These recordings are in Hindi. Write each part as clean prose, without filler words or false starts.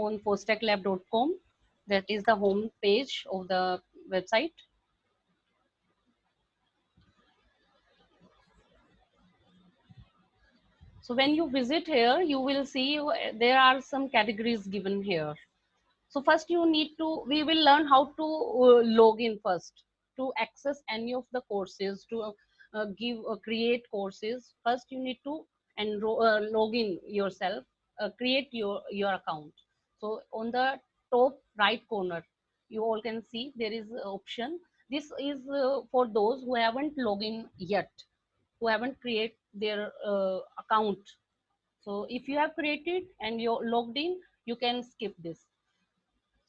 on fosstechlab.com. That is the home page of the website. So when you visit here, you will see there are some categories given here. So first we will learn how to log in first to access any of the courses, to create courses. First you need to log in yourself, create your account. So on the top right corner, you all can see there is an option. This is for those who haven't logged in yet, who haven't created their account. So if you have created and you're logged in, you can skip this.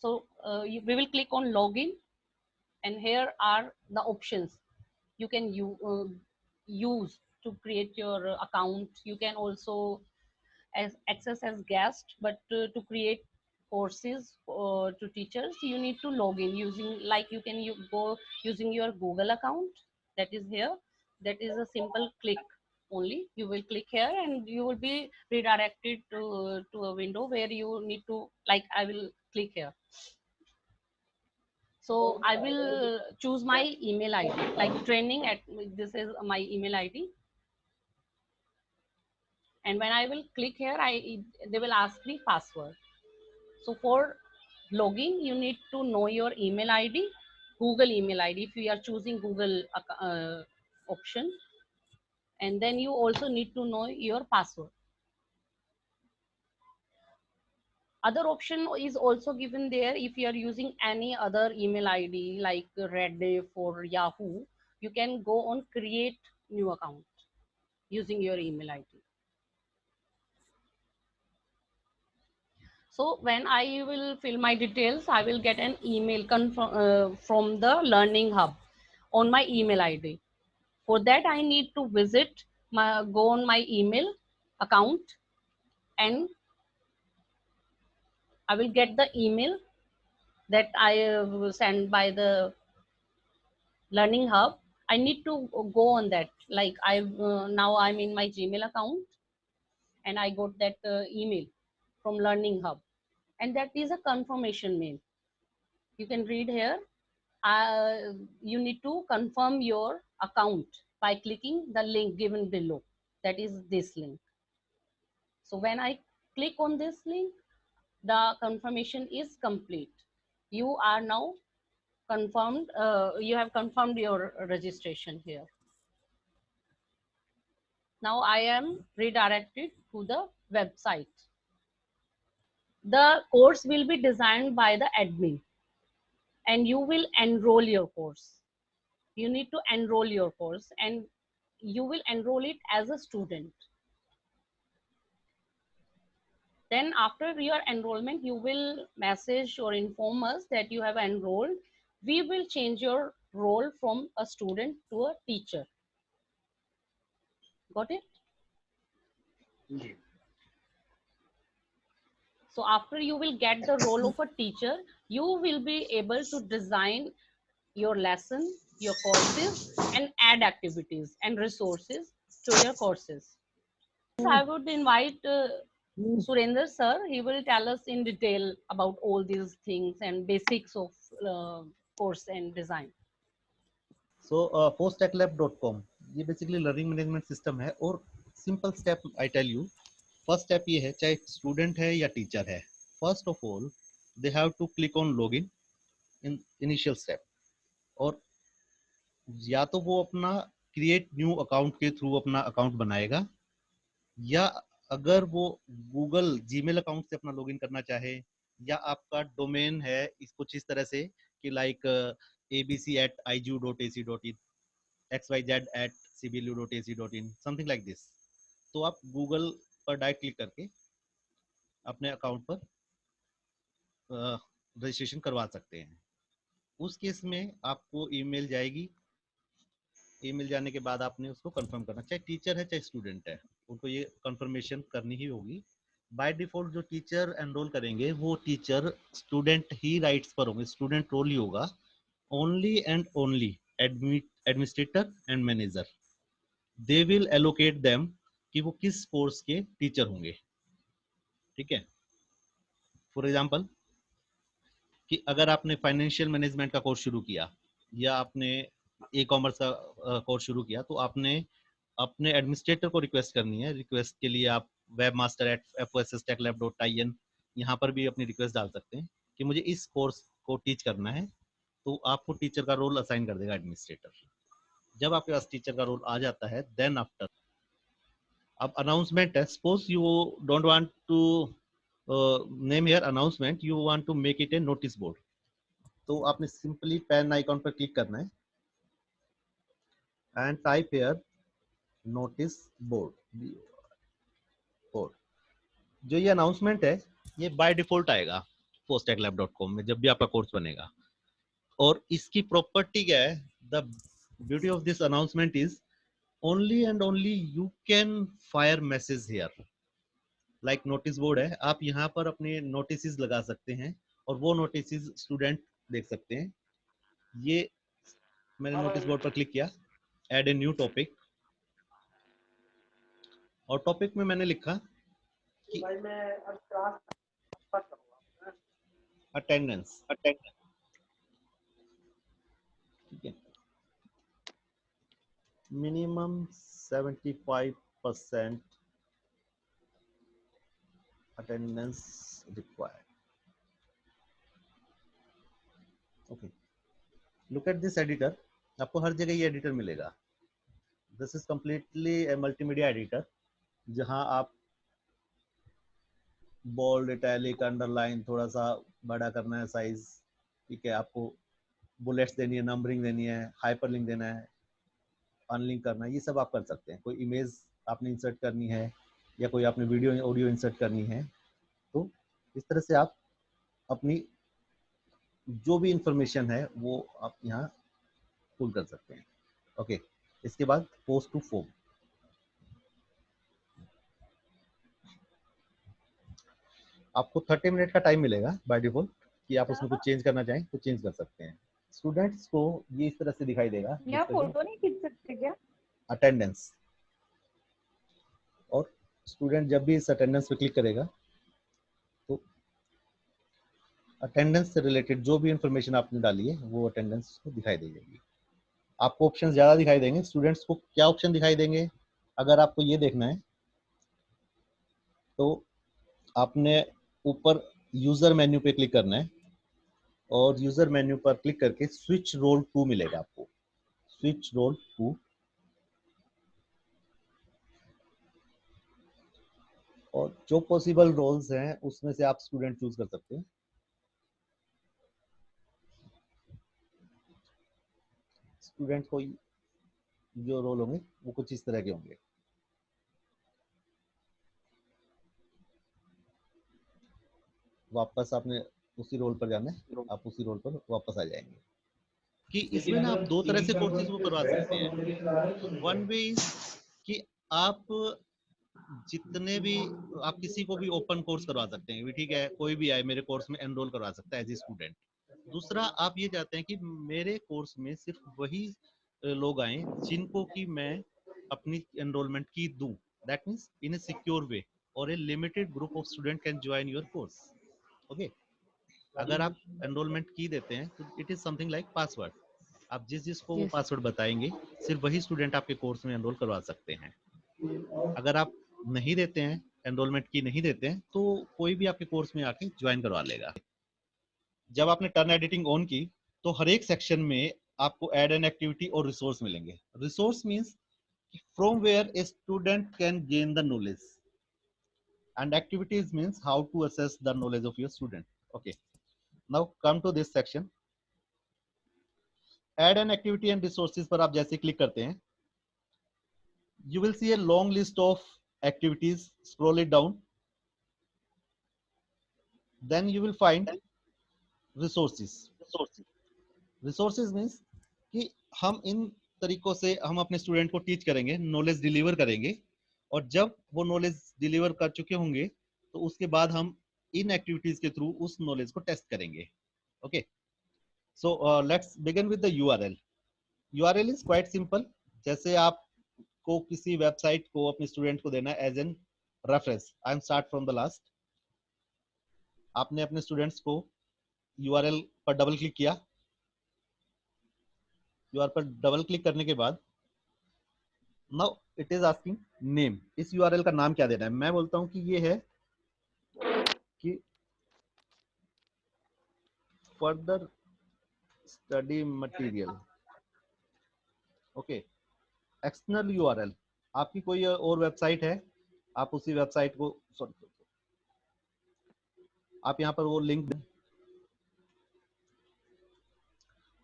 So we will click on login, and here are the options you can use to create your account. You can also access as guest, but to create courses to teachers, you need to log in using, like you can go using your Google account. That is here. That is a simple click only. You will click here and you will be redirected to a window where you need to, like I will click here. So I will choose my email ID, like training at, this is my email ID. And when I will click here, they will ask me password. So for logging, you need to know your email ID, Google email ID, if you are choosing Google option. And then you also need to know your password. Other option is also given there. If you are using any other email ID like Rediff or Yahoo, you can go on create new account using your email ID. So when I will fill my details, I will get an email from the Learning Hub on my email ID. For that, I need to go on my email account, and I will get the email that I will send by the Learning Hub. I need to go on that. Like now I'm in my Gmail account, and I got that email from Learning Hub, and that is a confirmation mail. You can read here. You need to confirm your account by clicking the link given below. That is this link. So when I click on this link, the confirmation is complete. You are now confirmed. You have confirmed your registration here. Now I am redirected to the website. The course will be designed by the admin, and you will enroll your course. You need to enroll your course, and you will enroll it as a student. Then after your enrollment, you will message or inform us that you have enrolled. We will change your role from a student to a teacher. Got it? Yeah. So after you will get the role of a teacher, you will be able to design your lesson, your courses, and add activities and resources to your courses. I would invite Surender sir. He will tell us in detail about all these things and basics of course and design. So posttechlab.com ये बेसिकली लर्निंग मैनेजमेंट सिस्टम है और simple step I tell you. First step ये है, चाहे स्टूडेंट है या टीचर है, first of all they have to click on login in initial step. और या तो वो अपना क्रिएट न्यू अकाउंट के थ्रू अपना अकाउंट बनाएगा, या अगर वो गूगल जीमेल अकाउंट से अपना लॉगिन करना चाहे, या आपका डोमेन है इस कुछ इस तरह से कि like abc@igu.ac.in, xyz@cblu.ac.in, something like this, तो आप गूगल पर डायरेक्ट क्लिक करके अपने अकाउंट पर रजिस्ट्रेशन करवा सकते हैं. उस केस में आपको ईमेल जाएगी. ईमेल जाने के बाद आपने उसको कंफर्म करना, चाहे टीचर है चाहे स्टूडेंट है, उनको ये कंफर्मेशन करनी ही होगी. बाय डिफॉल्ट जो टीचर एनरोल करेंगे वो टीचर स्टूडेंट ही राइट्स पर होंगे, स्टूडेंट रोल ही होगा. Only and only administrator and manager, they will allocate them कि वो किस कोर्स के टीचर होंगे. ठीक है. फॉर एग्जांपल कि अगर आपने फाइनेंशियल मैनेजमेंट का कोर्स शुरू किया या आपने ई कॉमर्स का कोर्स शुरू किया, तो आपने अपने एडमिनिस्ट्रेटर को रिक्वेस्ट करनी है। रिक्वेस्ट के लिए आप webmaster@fosstechlab.in यहाँ पर भी अपनी रिक्वेस्ट डाल सकते हैं कि मुझे इस कोर्स को टीच करना है, तो आपको टीचर का रोल असाइन कर देगा एडमिनिस्ट्रेटर। जब आपके पास टीचर का रोल आ जाता है, देन आफ्टर अब अनाउंसमेंट है। Suppose you don't want to name here announcement, you want to make it a notice board, तो आपने सिंपली पेन आइकॉन पर क्लिक करना है and type here notice board. Board जो ये अनाउंसमेंट है, ये बाय डिफॉल्ट आएगा fosstechlab.com में जब भी आपका कोर्स बनेगा। और इसकी प्रॉपर्टी क्या है, the beauty of this announcement is only and only you can fire message here. Like notice board है, आप यहाँ पर अपने नोटिस लगा सकते हैं और वो नोटिस स्टूडेंट देख सकते हैं। ये मैंने नोटिस बोर्ड पर क्लिक किया, ऐड ए न्यू टॉपिक, और टॉपिक में मैंने लिखा कि अटेंडेंस। ठीक है, minimum 75% attendance required. Okay, look at this editor. आपको हर जगह ये एडिटर मिलेगा। This is completely A multimedia editor, जहां आप बोल्ड, इटैलिक, अंडरलाइन, थोड़ा सा बड़ा करना है साइज, ठीक है, आपको बुलेट्स देनी है, नंबरिंग देनी है, हाइपरलिंक देना है, अनलिंक करना है, ये सब आप कर सकते हैं। कोई इमेज आपने इंसर्ट करनी है या कोई आपने वीडियो ऑडियो इंसर्ट करनी है, तो इस तरह से आप अपनी जो भी इंफॉर्मेशन है वो आप यहाँ पुल कर सकते हैं। ओके, इसके बाद पोस्ट टू फॉर्म। आपको 30 मिनट का टाइम मिलेगा बाय डिफॉल्ट, कि आप उसमें कुछ चेंज करना चाहें तो चेंज कर सकते हैं। स्टूडेंट्स को ये इस तरह से दिखाई देगा, यहाँ फोटो नहीं खींच सकते क्या? अटेंडेंस। और स्टूडेंट जब भी इस अटेंडेंस पे क्लिक करेगा तो अटेंडेंस से रिलेटेड जो भी इंफॉर्मेशन आपने डाली है वो अटेंडेंस को दिखाई दे जाएगी। आपको ऑप्शन ज्यादा दिखाई देंगे। स्टूडेंट्स को क्या ऑप्शन दिखाई देंगे, अगर आपको ये देखना है तो आपने ऊपर यूजर मेन्यू पे क्लिक करना है और यूजर मेन्यू पर क्लिक करके स्विच रोल टू मिलेगा आपको, स्विच रोल टू। और जो पॉसिबल रोल्स हैं उसमें से आप स्टूडेंट चूज कर सकते हैं। स्टूडेंट को जो रोल होंगे वो कुछ इस तरह के होंगे। वापस आपने उसी रोल पर जाना है, आप उसी रोल पर वापस आ जाएंगे। कि इसमें ना आप दो तरह से कोर्सेज वो करवा सकते हैं। वन वे इज कि आप जितने भी, आप किसी को भी ओपन कोर्स करवा सकते हैं, ठीक है, कोई भी आए मेरे कोर्स में एनरोल करवा सकता है एज ए स्टूडेंट। दूसरा, आप ये चाहते हैं कि मेरे कोर्स में सिर्फ वही लोग आए जिनको कि मैं अपनी एनरोलमेंट की दूं, that means in a secure way, और a limited group of student can join your course. Okay, अगर आप एनरोलमेंट की देते हैं तो it is something like password. आप जिस जिसको वो Yes. पासवर्ड बताएंगे सिर्फ वही स्टूडेंट आपके कोर्स में एनरोल करवा सकते हैं। अगर आप नहीं देते हैं, एनरोलमेंट की नहीं देते हैं, तो कोई भी आपके कोर्स में आके ज्वाइन करवा लेगा। जब आपने टर्न एडिटिंग ऑन की तो हर एक सेक्शन में आपको एड एन एक्टिविटी और रिसोर्स मिलेंगे। Resource means from where a student can gain the knowledge, and activities means how to assess the knowledge of your student. Okay, now come to this section, add an activity and resources पर आप जैसे क्लिक करते हैं, you will see a long list of activities, scroll it down, then you will find resources. Resources means कि हम इन तरीकों से हम अपने स्टूडेंट को टीच करेंगे, नॉलेज डिलीवर करेंगे, और जब वो नॉलेज डिलीवर कर चुके होंगे तो उसके बाद हम इन एक्टिविटीज के थ्रू उस नॉलेज को टेस्ट करेंगे। Okay, so let's begin with the URL. URL is quite simple, जैसे आपको किसी वेबसाइट को अपने स्टूडेंट को देना as an reference. I am start from the last. आपने अपने स्टूडेंट्स को यूआरएल पर डबल क्लिक किया, यूआरएल पर डबल क्लिक करने के बाद now it is asking name, इस यूआरएल का नाम क्या देना है। मैं बोलता हूं कि ये है कि further study material, okay. External URL, आपकी कोई और वेबसाइट है, आप उसी वेबसाइट को आप यहाँ पर वो लिंक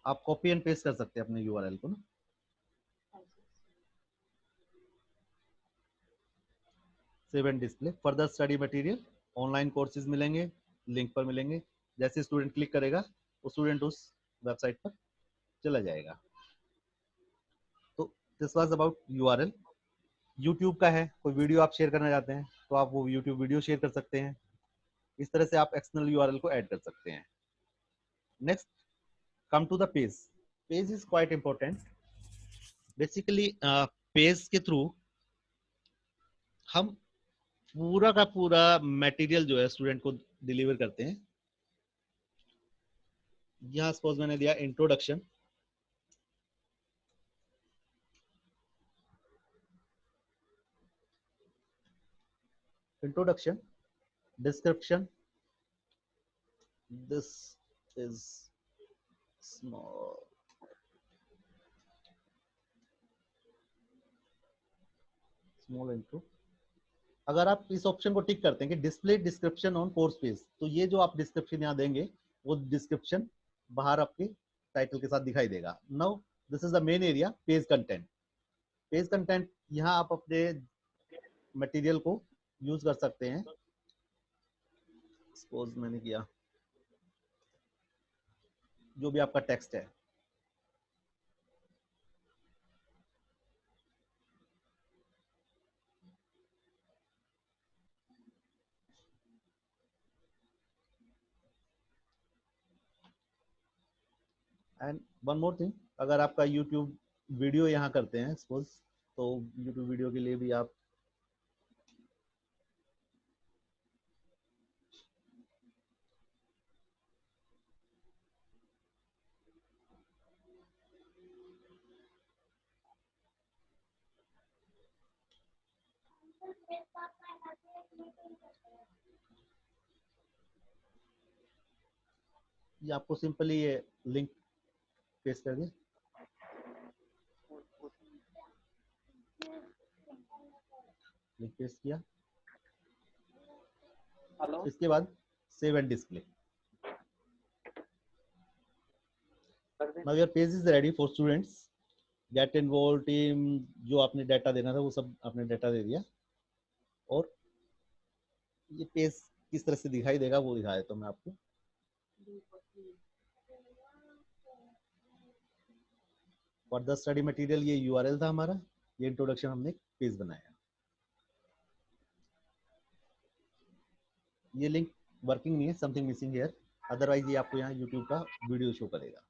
आप कॉपी एंड पेस्ट कर सकते हैं अपने यूआरएल को ना। Save and display, further study material, online courses मिलेंगे, लिंक पर मिलेंगे। जैसे स्टूडेंट क्लिक करेगा वो स्टूडेंट उस वेबसाइट पर चला जाएगा। तो this was about URL. YouTube का है, कोई वीडियो आप शेयर करना चाहते हैं तो आप वो यूट्यूब वीडियो शेयर कर सकते हैं। इस तरह से आप एक्सटर्नल यूआरएल को ऐड कर सकते हैं। Next, come to the page. Page is quite important. Basically page के थ्रू हम पूरा का पूरा मटेरियल जो है स्टूडेंट को डिलीवर करते हैं। यहाँ सपोज मैंने दिया introduction, introduction, description, this is small, small intro. अगर आप इस ऑप्शन को टिक करते हैं कि display description on course page, तो ये जो आप डिस्क्रिप्शन यहाँ देंगे वो डिस्क्रिप्शन बाहर आपके टाइटल के साथ दिखाई देगा। Now this is the main area, page content. Page content, यहाँ आप अपने मटेरियल को यूज कर सकते हैं। सपोज मैंने किया जो भी आपका टेक्स्ट है, एंड वन मोर थिंग, अगर आपका यूट्यूब वीडियो यहाँ करते हैं सपोज, तो यूट्यूब वीडियो के लिए भी आप ये आपको सिंपली ये लिंक पेस्ट कर दिया, लिंक पेस्ट किया। हेलो, इसके बाद save and display. Now your page is ready for students. Get involve team, जो आपने डाटा देना था वो सब आपने डाटा दे दिया। और ये पेज किस तरह से दिखाई देगा वो दिखा देता हूँ मैं आपको। फॉर द स्टडी मटेरियल, ये यूआरएल था हमारा, ये इंट्रोडक्शन हमने पेज बनाया। ये लिंक वर्किंग नहीं है, समथिंग मिसिंग हियर, अदरवाइज ये आपको यहाँ यूट्यूब का वीडियो शो करेगा।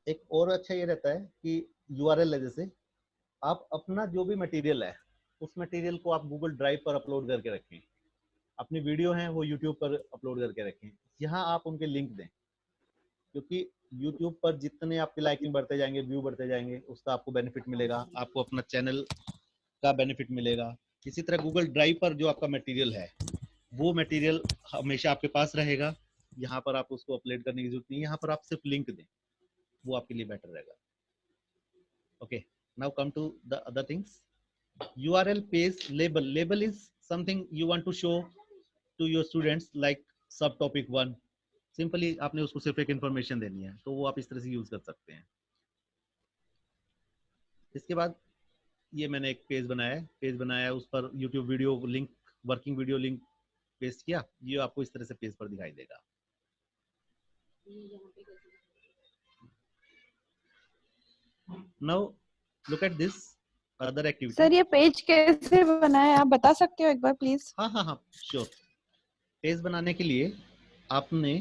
एक और अच्छा ये रहता है कि यूआरएल है, जैसे आप अपना जो भी मटेरियल है उस मटेरियल को आप गूगल ड्राइव पर अपलोड करके रखें, अपनी वीडियो हैं वो यूट्यूब पर अपलोड करके रखें, यहाँ आप उनके लिंक दें, क्योंकि यूट्यूब पर जितने आपकी लाइकिंग बढ़ते जाएंगे, व्यू बढ़ते जाएंगे, उसका आपको बेनिफिट मिलेगा, आपको अपना चैनल का बेनिफिट मिलेगा। इसी तरह गूगल ड्राइव पर जो आपका मटेरियल है वो मटेरियल हमेशा आपके पास रहेगा, यहाँ पर आप उसको अपलोड करने की जरूरत नहीं, यहाँ पर आप सिर्फ लिंक दें, वो आपके लिए बेटर रहेगा। Okay, now come to the other things. URL page label. Label is something you want to show to your students like subtopic 1. Simply आपने उसको सिर्फ एक इंफॉर्मेशन देनी है, तो वो आप इस तरह से यूज कर सकते हैं। इसके बाद ये मैंने एक पेज बनाया, उस पर YouTube video link, working video link paste किया, ये आपको इस तरह से पेज पर दिखाई देगा। Now look at this other activity. Sir ये पेज कैसे बनाए आप बता सकते हो एक बार प्लीज? हाँ, श्योर। पेज बनाने के लिए आपने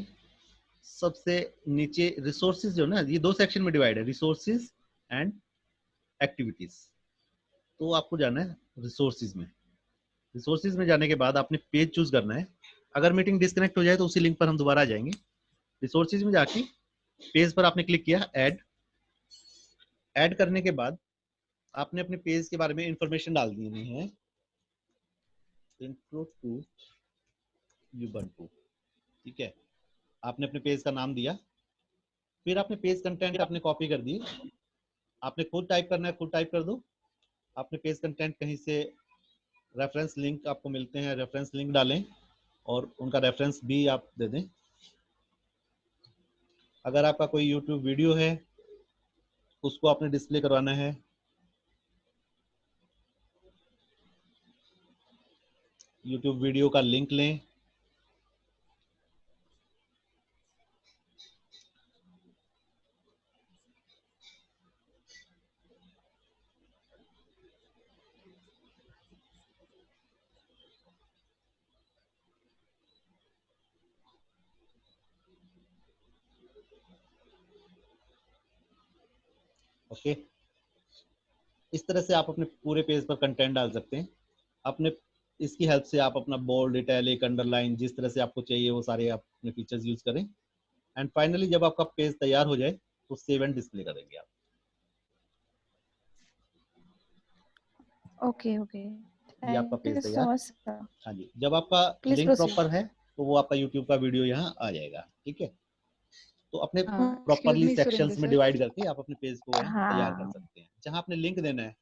सबसे नीचे रिसोर्सेज जो ना, ये 2 सेक्शन में डिवाइड है, रिसोर्सेज एंड एक्टिविटीज। तो आपको जाना है रिसोर्सेज में। रिसोर्सेज में जाने के बाद आपने पेज चूज करना है। अगर मीटिंग डिस्कनेक्ट हो जाए तो उसी लिंक पर हम दोबारा आ जाएंगे। रिसोर्सेज में जाके पेज पर आपने क्लिक किया, ऐड करने के बाद आपने अपने पेज के बारे में इंफॉर्मेशन डाल दी है, इंट्रो टू यूबंटू। ठीक है, आपने अपने पेज का नाम दिया, फिर आपने पेज कंटेंट आपने कॉपी कर दिए। आपने खुद टाइप करना है, खुद टाइप कर दो। आपने पेज कंटेंट कहीं से रेफरेंस लिंक आपको मिलते हैं, रेफरेंस लिंक डालें और उनका रेफरेंस भी आप दे दें। अगर आपका कोई यूट्यूब वीडियो है उसको आपने डिस्प्ले करवाना है, यूट्यूब वीडियो का लिंक लें, ओके। इस तरह से आप अपने पूरे पेज पर कंटेंट डाल सकते हैं। अपने इसकी हेल्प से आप अपना बोल्ड, इटैलिक, अंडरलाइन जिस तरह से आपको चाहिए वो सारे आप अपने फीचर्स यूज करें। एंड फाइनली जब आपका पेज तैयार हो जाए तो सेव एंड डिस्प्ले करेंगे आप। ओके ओके, ये आपका थैंक पेज यू तैयार। So much sir. हाँ जी, जब आपका प्लीज लिंक प्रोसीड। प्रॉपर है तो वो आपका यूट्यूब का वीडियो यहाँ आ जाएगा। ठीक है, तो अपने एक्सक्यूज प्रॉपरली मी सेक्शंस सुरेंद्र में सर। डिवाइड करके आप अपने पेज को यहाँ तैयार कर हाँ, सकते हैं। जहाँ आपने लिंक देना है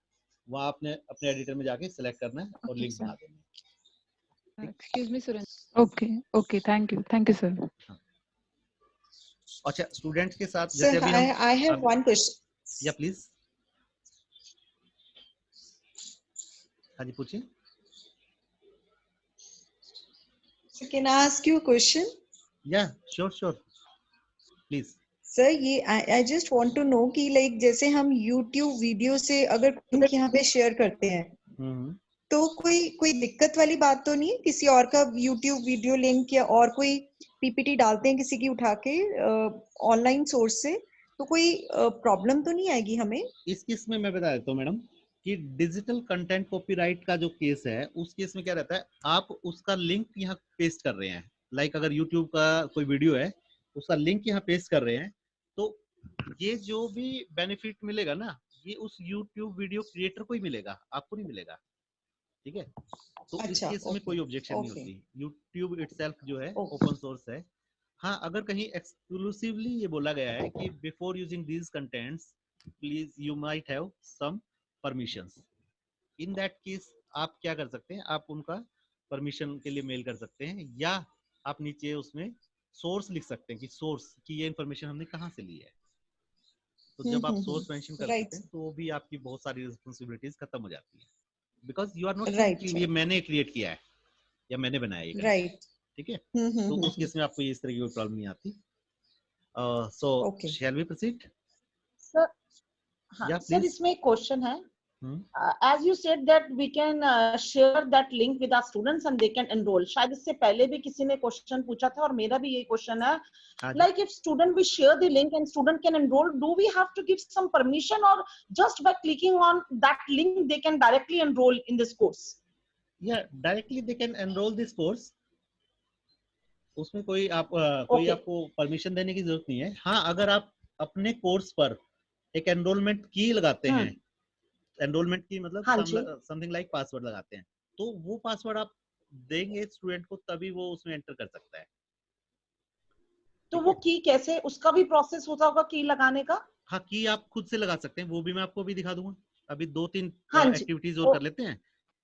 वहाँ आपने अपने एडिटर में जाके सिलेक्ट करना है और ओके लिंक सर। बना देना है। ठीक। Excuse me Surendra. Okay okay, thank you sir. हाँ। अच्छा, स्टूडेंट्स के साथ Sir, जैसे अभी हम I have one question. या प्लीज, हाँ जी पूछिए। So can I ask you a question? या श्योर श्योर प्लीज। सर ये I just want to know कि like जैसे हम YouTube वीडियो से अगर लिंक यहाँ पे शेयर करते हैं तो कोई दिक्कत वाली बात तो नहीं है? किसी और का YouTube वीडियो लिंक या और कोई पीपीटी डालते हैं किसी की उठा के ऑनलाइन सोर्स से, तो कोई प्रॉब्लम तो नहीं आएगी हमें? इस केस में मैं बता देता हूँ मैडम कि डिजिटल कंटेंट कॉपीराइट का जो केस है उस केस में क्या रहता है, आप उसका लिंक यहाँ पेस्ट कर रहे हैं। लाइक अगर YouTube का कोई वीडियो है उसका लिंक यहाँ पेस्ट कर रहे हैं तो ये जो भी बेनिफिट मिलेगा ना ये उस YouTube वीडियो क्रिएटर को ही मिलेगा, आपको नहीं मिलेगा। ठीक है, तो इस अच्छा, केस में कोई ऑब्जेक्शन नहीं ओके, होती। YouTube इटसेल्फ जो है ओके, ओपन सोर्स है। हाँ, अगर कहीं एक्सक्लूसिवली ये बोला गया है कि before using these contents please you might have some permissions, in that case आप क्या कर सकते हैं, आप उनका परमिशन के लिए मेल कर सकते हैं या आप नीचे उसमें सोर्स लिख सकते हैं कि सोर्स की ये इन्फॉर्मेशन हमने कहाँ से ली है। तो जब आप सोर्स मेंशन कर राइट, देते हैं तो वो भी आपकी बहुत सारी रिस्पॉन्सिबिलिटीज खत्म हो जाती है। Because you are not saying right, कि ये मैंने क्रिएट किया है या मैंने बनाया ये कंटेंट। राइट, ठीक है, तो उस केस में आपको इस तरह की कोई प्रॉब्लम नहीं आती। So okay. Shall we proceed? Sir हाँ या सर, प्लीज। इसमें एक क्वेश्चन है। as you said that we can share that link with our students and they can enroll. शायद इससे पहले भी किसी ने क्वेश्चन पूछा था और मेरा भी ये क्वेश्चन है, like if student we share the link and student can enroll, do we have to give some permission or just by clicking on that link they can directly enroll in this course? Yeah, directly they can enroll this course. उसमें कोई आपको परमिशन देने की जरूरत नहीं है। हाँ, अगर आप अपने कोर्स पर एक एनरोलमेंट की लगाते हैं, एनरोलमेंट की मतलब समथिंग लाइक पासवर्ड लगाते हैं, तो वो पासवर्ड आप देंगे स्टूडेंट को तभी वो उसमें एंटर कर सकता है। तो वो की कैसे, उसका भी प्रोसेस होता होगा की लगाने का? हाँ, की आप खुद से लगा सकते हैं, वो भी मैं आपको अभी दिखा दूंगा। अभी 2-3 एक्टिविटीज और कर लेते हैं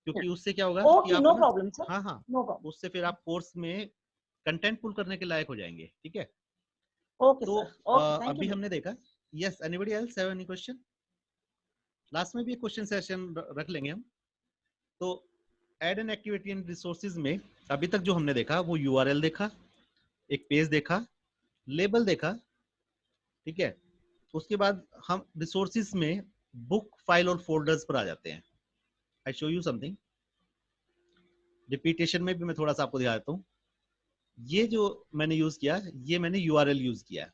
क्योंकि उससे क्या होगा कि आप नो प्रॉब्लम सर, हाँ हाँ नो प्रॉब्लम, उससे फिर आप कोर्स में कंटेंट पुल करने के लायक हो जाएंगे। ठीक है, ओके तो सर, ओके, थैंक अभी यू। हमने देखा। Yes, anybody else have any question? Last में भी एक क्वेश्चन सेशन रख लेंगे हम। तो add an activity and resources में अभी तक जो हमने देखा वो यूआरएल देखा, एक पेज देखा, लेबल देखा। ठीक है, उसके बाद हम रिसोर्सेज में बुक, फाइल और फोल्डर्स पर आ जाते हैं। आई शो यू समथिंग। रिपीटेशन में भी मैं थोड़ा सा आपको दिखा देता हूँ। ये जो मैंने यूज किया, ये मैंने यूआरएल यूज किया है।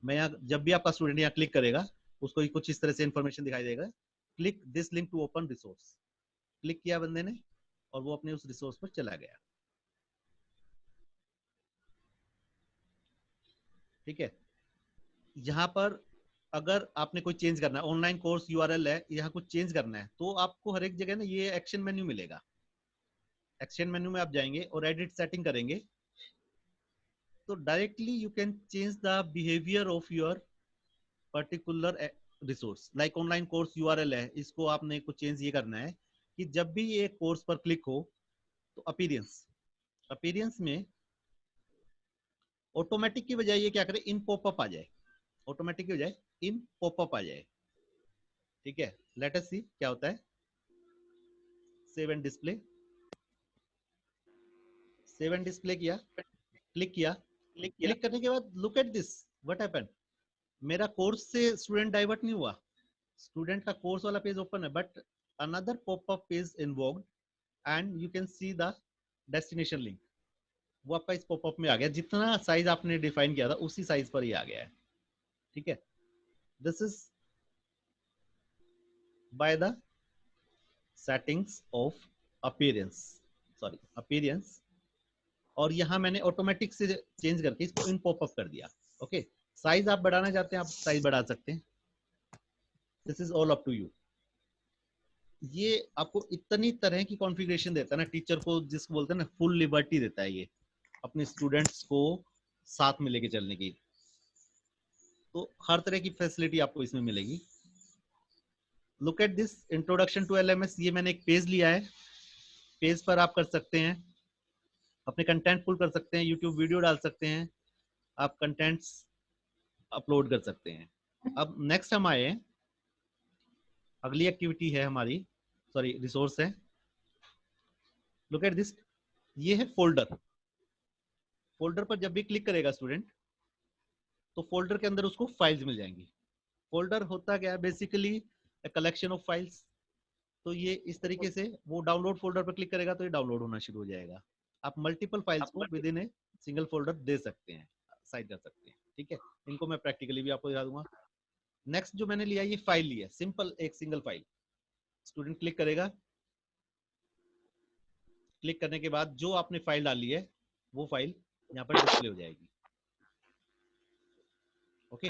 मैं यहाँ जब भी आपका स्टूडेंट यहाँ क्लिक करेगा उसको कुछ इस तरह से इंफॉर्मेशन दिखाई देगा, click this link to open resource. Click किया बंदे ने और वो अपने उस रिसोर्स पर चला गया। ठीक है, यहाँ पर अगर आपने कोई चेंज करना है, ऑनलाइन कोर्स यूआरएल है, यहाँ कुछ चेंज करना है तो आपको हर एक जगह ना ये एक्शन मेन्यू मिलेगा। एक्शन मेन्यू में आप जाएंगे और एडिट सेटिंग करेंगे तो directly you can change the behaviour of your particular resource. Like online course URL है, इसको आपने कुछ चेंज ये करना है कि जब भी ये कोर्स पर क्लिक हो तो अपीयरेंस में ऑटोमेटिक की बजाय ये क्या करे, इन पॉपअप आ जाए। ऑटोमेटिक की बजाय इन पॉपअप आ जाए। ठीक है, लेट अस सी क्या होता है। Save and display, save and display किया, क्लिक किया। क्लिक करने के बाद look at this, what happened. मेरा कोर्स से स्टूडेंट डाइवर्ट नहीं हुआ, स्टूडेंट का कोर्स वाला पेज ओपन है, but another popup page involved and you can see the destination link. वो आपका इस पॉपअप में आ गया, जितना साइज आपने डिफाइन किया था उसी साइज पर ही आ गया है। ठीक है, this is by the settings of appearance. और यहाँ मैंने ऑटोमेटिक से चेंज करके इसको इन पॉपअप कर दिया। ओके, साइज आप बढ़ाना चाहते हैं आप साइज बढ़ा सकते हैं, this is all up to you. ये आपको इतनी तरह की कॉन्फ़िगरेशन देता है ना, टीचर को जिसको बोलते हैं ना फुल लिबर्टी देता है ये अपने स्टूडेंट्स को साथ में लेके चलने की। तो हर तरह की फैसिलिटी आपको इसमें मिलेगी। Look at this introduction to LMS. ये मैंने एक पेज लिया है, पेज पर आप कर सकते हैं अपने कंटेंट पुल कर सकते हैं, यूट्यूब वीडियो डाल सकते हैं, आप कंटेंट्स अपलोड कर सकते हैं। अब नेक्स्ट हम आए, अगली एक्टिविटी है हमारी, सॉरी रिसोर्स है। लुक एट दिस, ये है फोल्डर। फोल्डर पर जब भी क्लिक करेगा स्टूडेंट तो फोल्डर के अंदर उसको फाइल्स मिल जाएंगी। फोल्डर होता क्या है, बेसिकली कलेक्शन ऑफ फाइल्स। तो ये इस तरीके से वो डाउनलोड फोल्डर पर क्लिक करेगा तो ये डाउनलोड होना शुरू हो जाएगा। आप मल्टीपल फाइल्स को within a single folder दे सकते हैं, साइज कर सकते हैं। ठीक है, इनको मैं प्रैक्टिकली भी आपको दिखा दूंगा। नेक्स्ट जो मैंने लिया, ये फाइल लिया, सिंपल एक सिंगल फाइल। स्टूडेंट क्लिक करेगा, क्लिक करने के बाद जो आपने फाइल डाली है वो फाइल यहाँ पर डिस्प्ले हो जाएगी। Okay,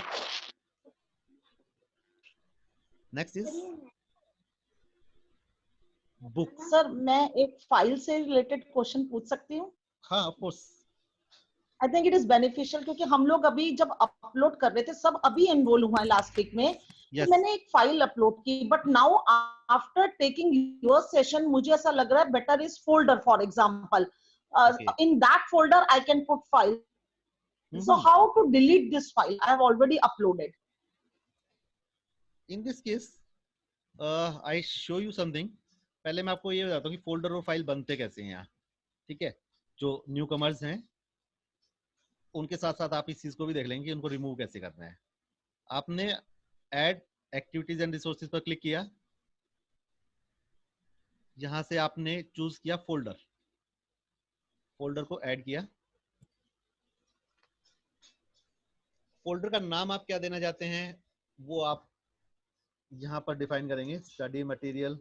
next is book. Sir मैं एक फाइल से रिलेटेड क्वेश्चन पूछ सकती हूँ? हाँ of course. I think it is beneficial, क्योंकि हम लोग अभी जब अपलोड कर रहे थे सब अभी एनरोल हुआ है लास्ट वीक में। yes. तो मैंने एक फाइल अपलोड की, but now after taking your session मुझे ऐसा लग रहा है better is folder for example. In that folder I can put file. So how to delete this file? I have already uploaded. In this case I show you something. पहले मैं आपको ये बताता हूँ कि फोल्डर और फाइल बनते कैसे हैं यहाँ। ठीक है, जो न्यू कमर्स हैं उनके साथ साथ आप इस चीज को भी देख लेंगे कि उनको रिमूव कैसे करना है। आपने ऐड एक्टिविटीज एंड रिसोर्सेज पर क्लिक किया, यहां से आपने चूज किया फोल्डर, फोल्डर को ऐड किया। फोल्डर का नाम आप क्या देना चाहते हैं वो आप यहां पर डिफाइन करेंगे। Study material,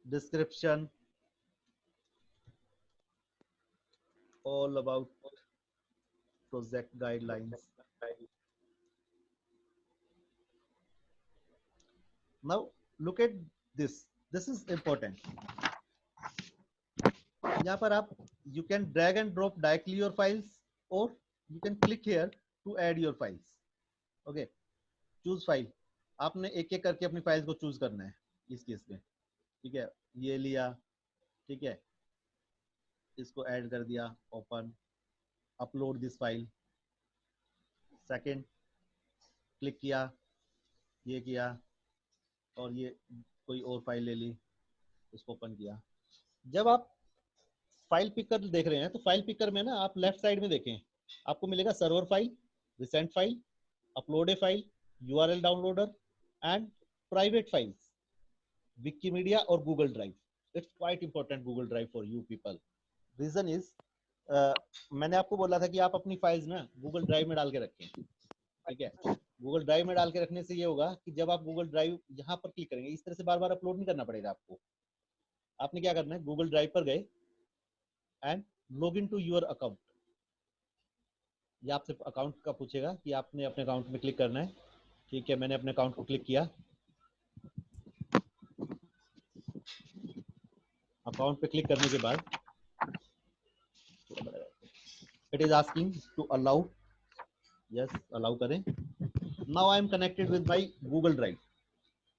description, all about project guidelines. Now look at this, this is important. यहाँ पर आप you can drag and drop directly your files or you can click here to add your files. Okay, choose file. आपने एक एक करके अपनी फाइल्स को चूज करना है इस केस में। ठीक है, ये लिया, ठीक है, इसको ऐड कर दिया, open, upload this file. Second click किया, ये किया, और ये कोई और फाइल ले ली, उसको ओपन किया। जब आप फाइल पिकर देख रहे हैं तो फाइल पिकर में ना आप लेफ्ट साइड में देखें, आपको मिलेगा server file, recent file, upload a file, URL downloader and private files, Wikimedia और Google Drive. It's quite important Google Drive for you people. Reason is मैंने आपको बोला था कि आप अपनी फाइल्स ना गूगल ड्राइव में डाल के रखें, ठीक है। गूगल ड्राइव में डाल के रखने से ये होगा कि जब आप गूगल ड्राइव यहाँ पर क्लिक करेंगे, इस तरह से बार बार अपलोड नहीं करना पड़ेगा आपको। आपने क्या करना है, गूगल ड्राइव पर गए and log in to your account. ये आपसे अकाउंट का पूछेगा कि आपने अपने अकाउंट में क्लिक करना है, ठीक है। मैंने अपने अकाउंट को क्लिक किया, अकाउंट पे क्लिक करने के बाद it is asking to allow, yes allow करें। Now I am connected with my Google Drive,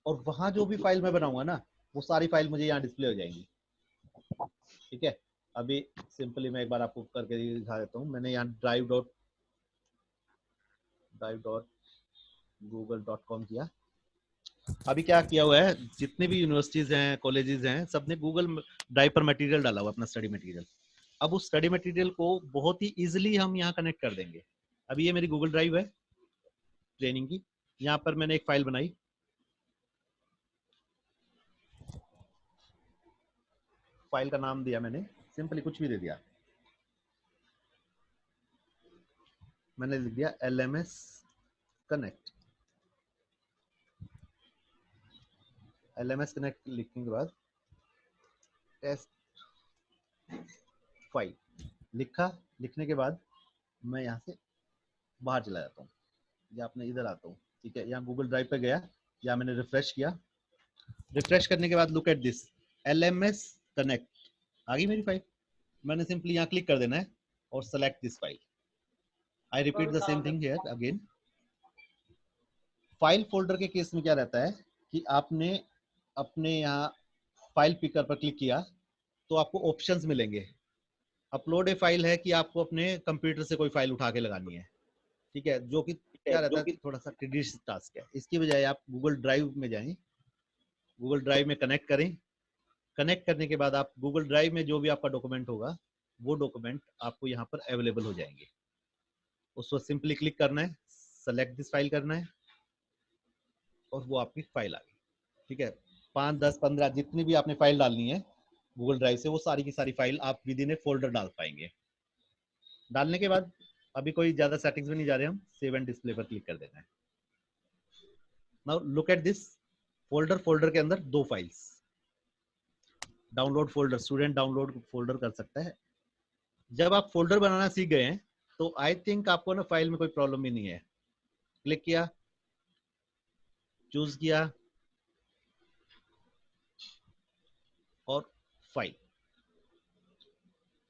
और वहां जो भी फाइल मैं बनाऊंगा ना, वो सारी फाइल मुझे यहाँ डिस्प्ले हो जाएंगी, ठीक है। अभी सिंपली मैं एक बार आपको करके दिखा देता हूँ। मैंने यहाँ drive.google.com किया। अभी क्या किया हुआ है, जितने भी यूनिवर्सिटीज हैं, कॉलेजेस हैं, सबने गूगल ड्राइव पर मटेरियल डाला हुआ अपना स्टडी मटेरियल। अब उस स्टडी मटेरियल को बहुत ही इजीली हम यहाँ कनेक्ट कर देंगे। अभी ये मेरी गूगल ड्राइव है ट्रेनिंग की, यहाँ पर मैंने एक फाइल बनाई, फाइल का नाम दिया मैंने, सिंपली कुछ भी दे दिया, मैंने लिख दिया LMS कनेक्ट। LMS कनेक्ट लिखने के बाद टेस्ट फाइल लिखा। लिखने के बाद मैं यहाँ से बाहर चला जाता हूँ या अपने इधर आता हूँ, ठीक है। यहाँ गूगल ड्राइव पे गया, या मैंने रिफ्रेश किया। रिफ्रेश करने के बाद look at this LMS connect, आ गई मेरी फाइल। मैंने सिंपली यहाँ क्लिक कर देना है और select this file. I repeat the same thing here again. File folder के केस में क्या रहता है कि आपने अपने यहाँ फाइल पिकर पर क्लिक किया तो आपको ऑप्शंस मिलेंगे। अपलोड ए फाइल है कि आपको अपने कंप्यूटर से कोई फाइल उठा के लगानी है, ठीक है, जो कि क्या रहता है, थोड़ा सा टीडियस टास्क है। इसकी बजाय आप गूगल ड्राइव में जाएं, गूगल ड्राइव में कनेक्ट करें। कनेक्ट करने के बाद आप गूगल ड्राइव में जो भी आपका डॉक्यूमेंट होगा, वो डॉक्यूमेंट आपको यहाँ पर अवेलेबल हो जाएंगे। उसको सिंपली क्लिक करना है, सेलेक्ट दिस फाइल करना है, और वो आपकी फाइल आ गई, ठीक है। 5, 10, 15 जितनी भी आपने फाइल डालनी है गूगल ड्राइव से, वो सारी की सारी फाइल आप विद इन ए फोल्डर डाल पाएंगे। डालने के बाद अभी कोई ज्यादा सेटिंग्स में नहीं जा रहे हम, सेव एंड डिस्प्ले पर क्लिक कर देना है। Now look at this folder. Folder के अंदर 2 files, download folder, student download folder कर सकता है। जब आप फोल्डर बनाना सीख गए हैं तो आई थिंक आपको ना फाइल में कोई प्रॉब्लम ही नहीं है। क्लिक किया, चूज किया, और फाइल,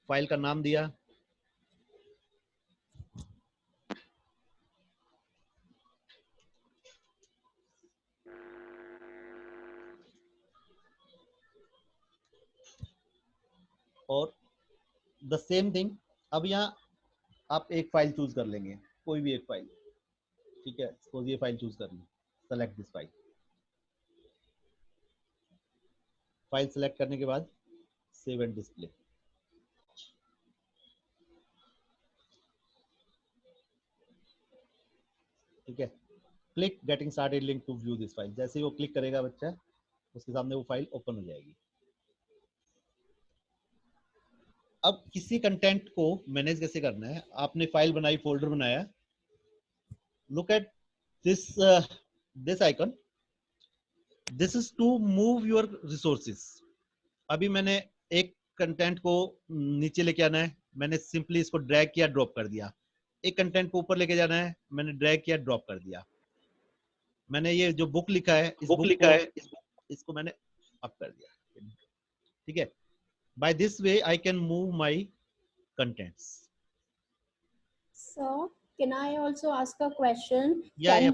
फाइल का नाम दिया, और द सेम थिंग। अब यहाँ आप एक फाइल चूज कर लेंगे, कोई भी एक फाइल, ठीक है। सपोज ये फाइल चूज कर ली, select this file. File select करने के बाद सेव एंड डिस्प्ले, ठीक है। Click getting started link to view this file. जैसे ही वो क्लिक करेगा बच्चा, उसके सामने वो फाइल ओपन हो जाएगी। अब किसी कंटेंट को मैनेज कैसे करना है, आपने फाइल बनाई, फोल्डर बनाया, look at this this icon, this is to move your resources. अभी मैंने एक कंटेंट को नीचे लेके आना है, मैंने सिंपली इसको ड्रैग किया, ड्रॉप कर दिया। एक कंटेंट को ऊपर लेके जाना है, मैंने ड्रैग किया, ड्रॉप कर दिया। मैंने ये जो बुक लिखा है, इस बुक को, इसको मैंने अप कर दिया, ठीक है। By this way I can move my contents. So can I also ask a question? Yeah,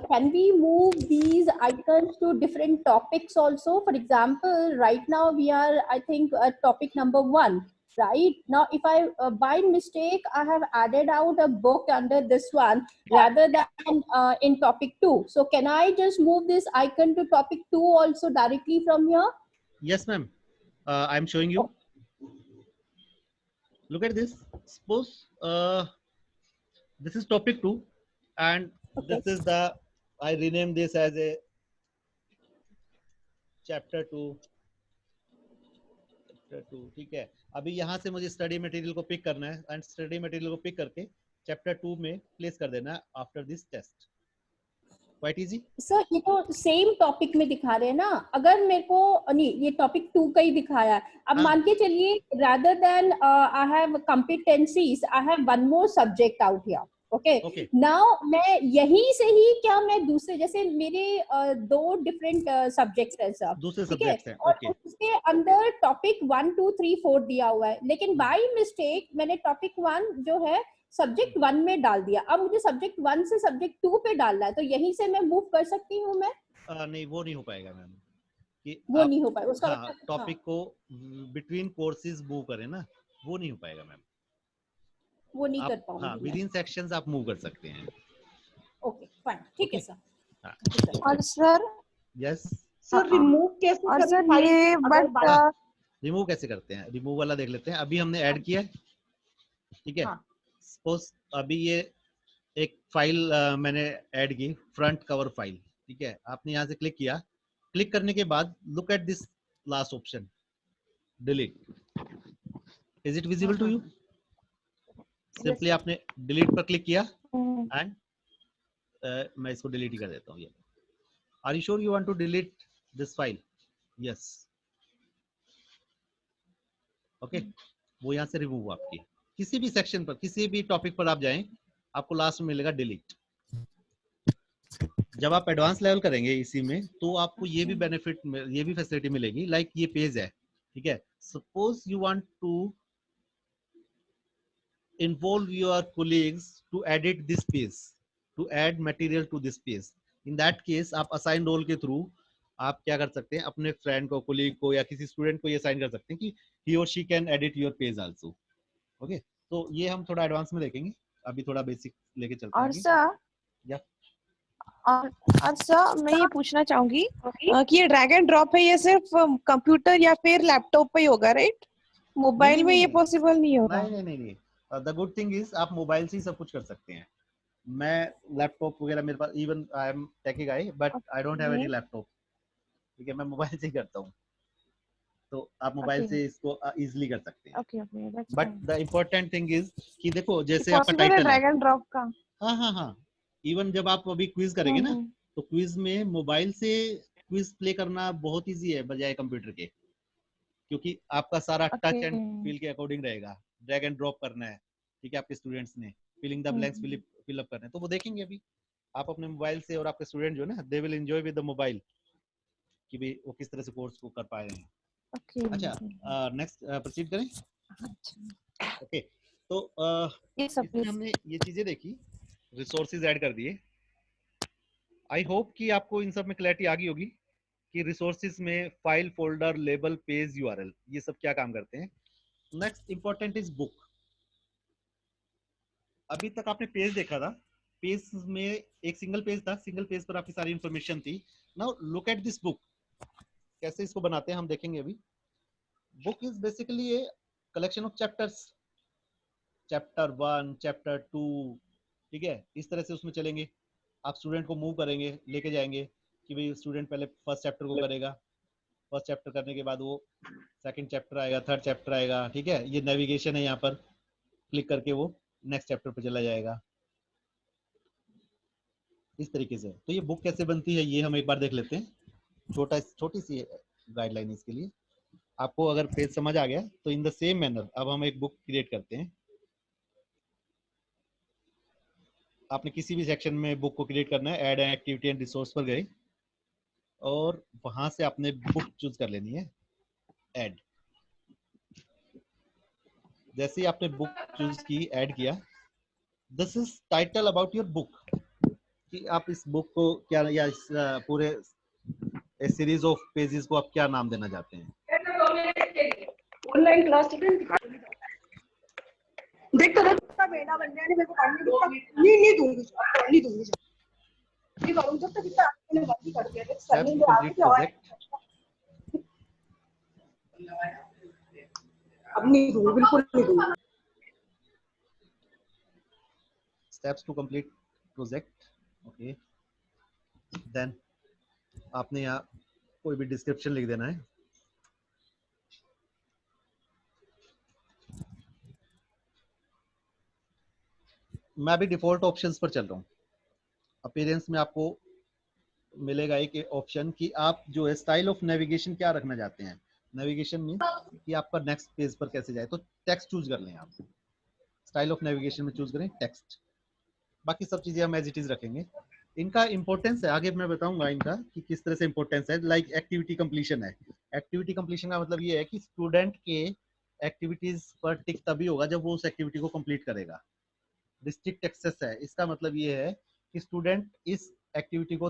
Can we move these icons to different topics also? For example, right now we are, I think, topic number 1. Right now, if I by mistake I have added out a book under this one rather than in topic 2. So can I just move this icon to topic 2 also directly from here? Yes, ma'am. I'm showing you. Look at this. Suppose this is topic 2, and this is the, I rename this as a chapter 2, ठीक है। अभी यहाँ से मुझे स्टडी मटेरियल को पिक करना है एंड स्टडी मटेरियल को पिक करके चैप्टर 2 में प्लेस कर देना है after this test. Quite easy. Sir ये तो सेम टॉपिक में दिखा रहे हैं ना, अगर मेरे को नहीं ये टॉपिक 2 का ही दिखाया है, अब हाँ। मान के चलिए rather than I have competencies I have one more subject out here, okay now मैं यहीं से ही क्या मैं दूसरे जैसे मेरे 2 डिफरेंट सब्जेक्ट है सर, दूसरे ठीक है, सब्जेक्ट्स हैं और ओके उसके अंदर टॉपिक 1 2 3 4 दिया हुआ है, लेकिन बाय मिस्टेक मैंने टॉपिक 1 जो है सब्जेक्ट 1 में डाल दिया, अब मुझे सब्जेक्ट 1 से सब्जेक्ट 2 पे डालना है, तो यहीं से मैं मूव कर सकती हूँ मैं? नहीं वो नहीं हो पाएगा मैम, कि वो नहीं हो पाएगा उसका हाँ, टॉपिक को बिटवीन कोर्सेज मूव करें ना, वो नहीं हो पाएगा मैम, वो नहीं कर पाऊंगी। हाँ विद इन सेक्शंस आप मूव कर सकते हैं। ओके फाइन, ठीक है सर। हाँ, और सर यस सर रिमूव कैसे और करें सर फाइल ये अगर बट बाय- रिमूव कैसे करते हैं, रिमूव वाला देख लेते हैं। अभी हमने ऐड किया है, ठीक है, हाँ। सपोज अभी ये एक फाइल मैंने ऐड की, फ्रंट कवर फाइल, ठीक है, आपने यहाँ से क्लिक किया, क्लिक करने के बाद look at this last option delete, is it visible to you? Simply आपने डिलीट पर क्लिक किया एंड मैं इसको डिलीट ही कर देता हूँ। ये are you sure you want to delete this file? Yes okay, वो यहाँ से रिमूव आपकी किसी भी सेक्शन पर किसी भी टॉपिक पर आप जाएं, आपको लास्ट में मिलेगा डिलीट। जब आप एडवांस लेवल करेंगे इसी में तो आपको ये भी बेनिफिट, ये भी फैसिलिटी मिलेगी, लाइक ये पेज है, ठीक है, suppose you want to involve your colleagues to edit this page, to add material to this page. In that case आप assign role के थ्रू आप क्या कर सकते हैं, अपने फ्रेंड को, कोलीग को या किसी स्टूडेंट को ये असाइन कर सकते हैं कि he or she can edit your page also. Okay, तो ये हम थोड़ा एडवांस में देखेंगे, अभी थोड़ा बेसिक लेके चलते हैं। और सर या और सर मैं ये पूछना चाहूंगी कि ये ड्रैग एंड ड्रॉप है, ये सिर्फ कंप्यूटर या फिर लैपटॉप पे ही होगा राइट? मोबाइल में ये पॉसिबल नहीं होगा? नहीं, द गुड थिंग इज आप मोबाइल से ही सब कुछ कर सकते हैं। मैं लैपटॉप वगैरह मेरे पास, even I am techie guy but I don't have any laptop, ठीक है, मैं मोबाइल से ही करता हूँ, तो आप मोबाइल से इसको इजीली कर सकते हैं। Okay that's but the important thing is कि देखो जैसे आपका पॉसिबल है टाइटल ड्रैग है, एंड ड्रॉप का? हाँ, इवन जब आप अभी क्विज करेंगे ना, तो क्विज में मोबाइल से क्विज प्ले करना बहुत इजी है बजाय कंप्यूटर के, क्योंकि आपका सारा टच एंड फील के अकॉर्डिंग रहेगा। ड्रैग एंड ड्रॉप करना है, ठीक है, आपके स्टूडेंट्स ने filling the blanks fill up करना है, तो वो देखेंगे अभी आप अपने मोबाइल से, और आपके स्टूडेंट जो है ना, they will enjoy with the mobile कि भाई वो किस तरह से कोर्स को कर पाए हैं। अच्छा नेक्स्ट प्रोसीड करें। ओके, तो इसमें हमने ये चीजें देखी, रिसोर्सेज ऐड कर दिए। आई होप कि आपको इन सब में क्लैरिटी आ गई होगी कि रिसोर्सेज में file, folder, label, page, URL, ये सब क्या काम करते हैं। Next important is book. अभी तक आपने पेज देखा था, पेज में एक सिंगल पेज था, सिंगल पेज पर आपकी सारी इंफॉर्मेशन थी। Now look at this book, कैसे इसको बनाते हैं हम देखेंगे अभी। Book is basically A collection of chapters, chapter 1, chapter 2, ठीक है, इस तरह से उसमें चलेंगे। आप स्टूडेंट को मूव करेंगे, लेके जाएंगे कि भाई स्टूडेंट पहले फर्स्ट चैप्टर को करेगा, फर्स्ट चैप्टर करने के बाद वो सेकंड चैप्टर आएगा, थर्ड चैप्टर आएगा, ठीक है, ये नेविगेशन है, यहाँ पर क्लिक करके वो नेक्स्ट चैप्टर पर चला जाएगा, इस तरीके से। तो ये बुक कैसे बनती है ये हम एक बार देख लेते हैं, छोटी सी गाइडलाइन इसके लिए। आपको अगर पेज समझ आ गया तो इन द सेम मैनर अब हम एक बुक क्रिएट करते हैं। आपने किसी भी सेक्शन में बुक को क्रिएट करना है, ऐड एक्टिविटी एंड रिसोर्स पर गए और वहां से आपने बुक चूज कर लेनी है, ऐड। जैसे ही आपने बुक चूज की, ऐड किया, this is title about your book, कि आप इस बुक को क्या, या इस पूरे सीरीज ऑफ पेजेस को आप क्या नाम देना चाहते हैं। ऑनलाइन क्लास देख तो का बेटा बन गया, मेरे को पढ़ने दूंगा, नहीं दूंगी, नहीं दूंगी, ये करूं जब तक इतना मैंने गलती कर दिया है, सर ने आगे प्रोजेक्ट अब नहीं दूंगी, बिल्कुल नहीं दूंगी। Steps to complete project, okay, then आपने यहाँ कोई भी डिस्क्रिप्शन लिख देना है। मैं अभी डिफॉल्ट ऑप्शंस पर चल रहा हूँ। अपीयरेंस में आपको मिलेगा एक ऑप्शन कि आप जो है स्टाइल ऑफ नेविगेशन क्या रखना चाहते हैं। नेविगेशन मीन कि आपका नेक्स्ट पेज पर कैसे जाए, तो टेक्स्ट चूज कर लें आप। स्टाइल ऑफ नेविगेशन में चूज करें टेक्स्ट, बाकी सब चीजें हम एज इट इज रखेंगे। इनका इंपॉर्टेंस है, आगे मैं बताऊंगा इनका कि किस तरह से इंपॉर्टेंस है। लाइक एक्टिविटी कंप्लीशन है। एक्टिविटी कंप्लीशन का मतलब ये है कि स्टूडेंट के एक्टिविटीज पर टिक तभी होगा जब वो उस एक्टिविटी को कंप्लीट करेगा। रिस्ट्रिक्ट एक्सेस है, इसका मतलब ये है कि स्टूडेंट इस एक्टिविटी को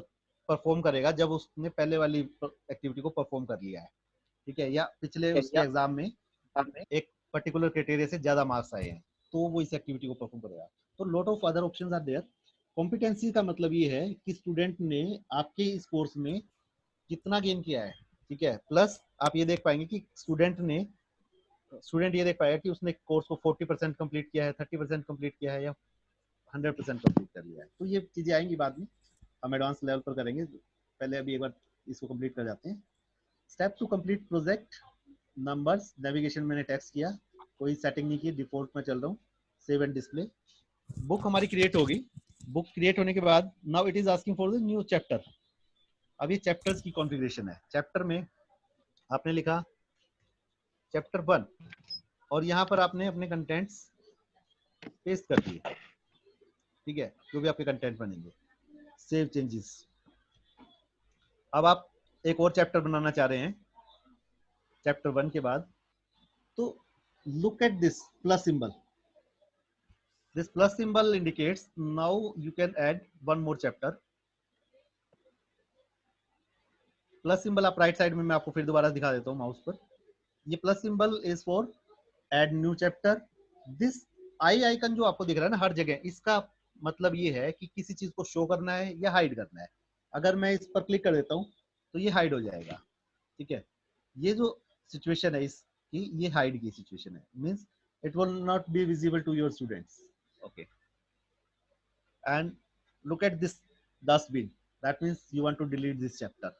परफॉर्म करेगा जब उसने पहले वाली एक्टिविटी को परफॉर्म कर लिया है, ठीक है, या पिछले उसके एग्जाम में एक पर्टिकुलर क्राइटेरिया से ज्यादा मार्क्स आए हैं, तो वो इस एक्टिविटी को परफॉर्म करेगा। तो lot of other options are there. Competency का मतलब ये है कि स्टूडेंट ने आपके इस कोर्स में कितना गेन किया है, ठीक है। प्लस आप ये देख पाएंगे कि स्टूडेंट ये देख पाएगा कि उसने कोर्स को 40% कंप्लीट किया है, 30% कंप्लीट किया है, या 100% कंप्लीट कर लिया है। तो ये चीजें आएंगी बाद में, हम एडवांस लेवल पर करेंगे। पहले अभी एक बार इसको कंप्लीट कर जाते हैं। Step to complete project, numbers, navigation मैंने टेक्स्ट किया, कोई सेटिंग नहीं की, डिफॉल्ट में चल रहा हूँ। Save and display. बुक हमारी क्रिएट होगी। बुक क्रिएट होने के बाद now it is asking for the new chapter. अब ये चैप्टर्स की कॉन्फ़िगरेशन है। चैप्टर में आपने लिखा चैप्टर 1 और यहाँ पर आपने अपने कंटेंट्स पेस्ट कर दिए, ठीक है, जो भी आपके कंटेंट बनेंगे। Save changes. अब आप एक और चैप्टर बनाना चाह रहे हैं चैप्टर 1 के बाद, तो look at this plus symbol. This plus symbol indicates now you can add one more chapter. Plus symbol आप राइट साइड में, मैं आपको फिर दोबारा दिखा देता हूँ माउस पर। ये plus symbol is for add new chapter. This I icon जो आपको दिख रहा है ना हर जगह, इसका मतलब ये है कि किसी चीज को शो करना है या हाइड करना है। अगर मैं इस पर क्लिक कर देता हूँ तो ये हाइड हो जाएगा, ठीक है। ये जो सिचुएशन है इसकी, ये हाइड की सिचुएशन है, means it will not be visible to your students, okay. And look at this dustbin, that means you want to delete this chapter.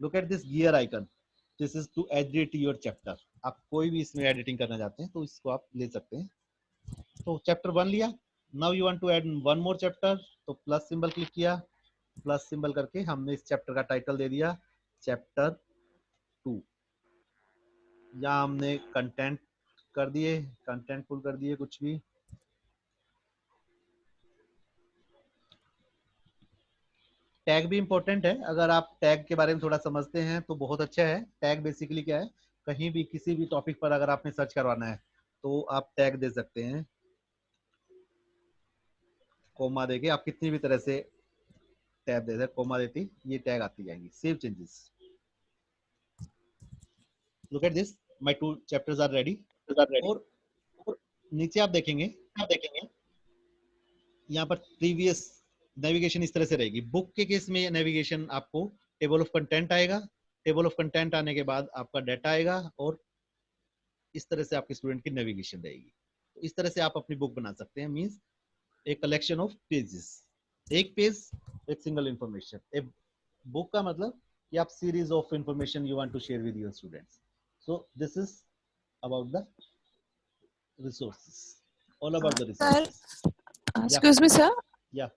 Look at this gear icon, this is to edit your chapter. आप कोई भी इसमें एडिटिंग करना चाहते हैं तो इसको आप ले सकते हैं। तो चैप्टर 1 लिया, now you want to add one more chapter, तो प्लस सिंबल क्लिक किया, प्लस सिंबल करके हमने इस चैप्टर का टाइटल दे दिया चैप्टर 2। या हमने कंटेंट कर दिए, कंटेंट पुल कर दिए कुछ भी। टैग भी इंपॉर्टेंट है, अगर आप टैग के बारे में थोड़ा समझते हैं तो बहुत अच्छा है। टैग बेसिकली क्या है, कहीं भी किसी भी टॉपिक पर अगर आपने सर्च करवाना है तो आप टैग दे सकते हैं, कोमा देके आप कितनी भी तरह से टैब दे सकते, कोमा देती ये टैग आती जाएंगी। Save changes. Look at this, my 2 chapters are ready. और नीचे आप देखेंगे यहाँ पर प्रीवियस नेविगेशन इस तरह से रहेगी। बुक के केस में नेविगेशन आपको टेबल ऑफ कंटेंट आएगा, टेबल ऑफ कंटेंट आने के बाद आपका डाटा आएगा और इस तरह से आपके स्टूडेंट की नेविगेशन रहेगी। तो इस तरह से आप अपनी बुक बना सकते हैं, means a collection of pages. एक पेज एक सिंगल इंफॉर्मेशन। ए बुक का मतलब कि आप series of information you want to share with your students. So this is about the resources, all about the resources. Excuse me sir. Yeah.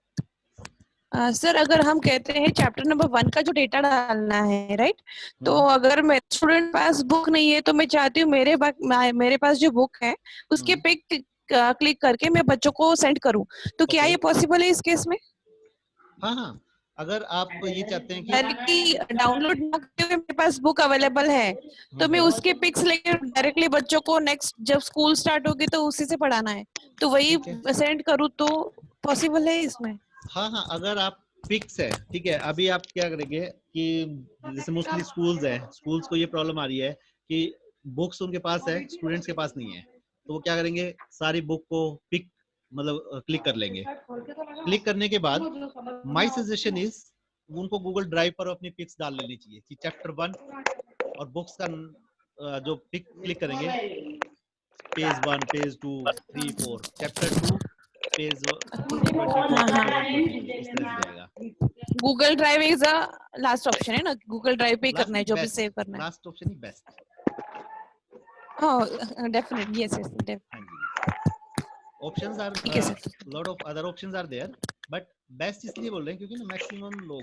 Sir अगर हम कहते हैं चैप्टर नंबर 1 का जो डेटा डालना है, राइट, तो अगर मेरे स्टूडेंट पास बुक नहीं है तो मैं चाहती हूँ मेरे पास जो बुक है उसके पिक क्लिक करके मैं बच्चों को सेंड करूँ, तो क्या ये पॉसिबल है इस केस में? हाँ, अगर आप ये चाहते हैं कि डाउनलोड ना करके मेरे पास बुक अवेलेबल है तो मैं उसके पिक्स लेकर डायरेक्टली बच्चों को नेक्स्ट जब स्कूल स्टार्ट होगी तो उसी से पढ़ाना है, तो वही सेंड करूँ तो पॉसिबल है इसमें? हाँ, अगर आप पिक्स है, ठीक है। अभी आप क्या करेंगे कि जैसे मोस्टली स्कूल्स है, स्कूल्स को ये प्रॉब्लम आ रही है कि बुक्स उनके पास है, स्टूडेंट्स के पास नहीं है, तो वो क्या करेंगे, सारी बुक को पिक मतलब क्लिक कर लेंगे। क्लिक करने के बाद माय सजेशन इज उनको गूगल ड्राइव पर अपनी पिक्स डाल लेनी चाहिए कि चैप्टर 1 और बुक्स का जो पिक क्लिक करेंगे, पेज 1, पेज 2, 3, 4, चैप्टर 2, पेज 22, इस तरह से जाएगा। Google drive is a last option है ना, गूगल ड्राइव पे करना है जो भी सेव करना है। लास्ट ऑप्शन ही बेस्ट। हाँ definitely, yes yes. Options are ठीक है sir. Lot of other options are there, but best इसलिए बोल रहे हैं क्योंकि ना मैक्सिमम लोग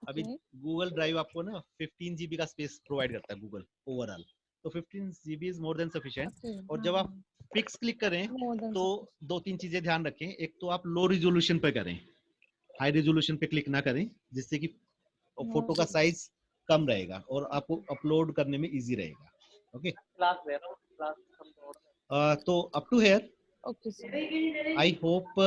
अभी गूगल ड्राइव आपको ना 15 GB का स्पेस प्रोवाइड करता है गूगल ओवरऑल, तो 15 GB is more than sufficient. और जब आप फिक्स क्लिक करें तो दो तीन चीजें ध्यान रखें, एक तो आप लो रिजोल्यूशन पे करें, हाई रिजोल्यूशन पे क्लिक ना करें, जिससे कि फोटो का साइज कम रहेगा और आपको अपलोड करने में इजी रहेगा। ओके तो up to here okay sir. I hope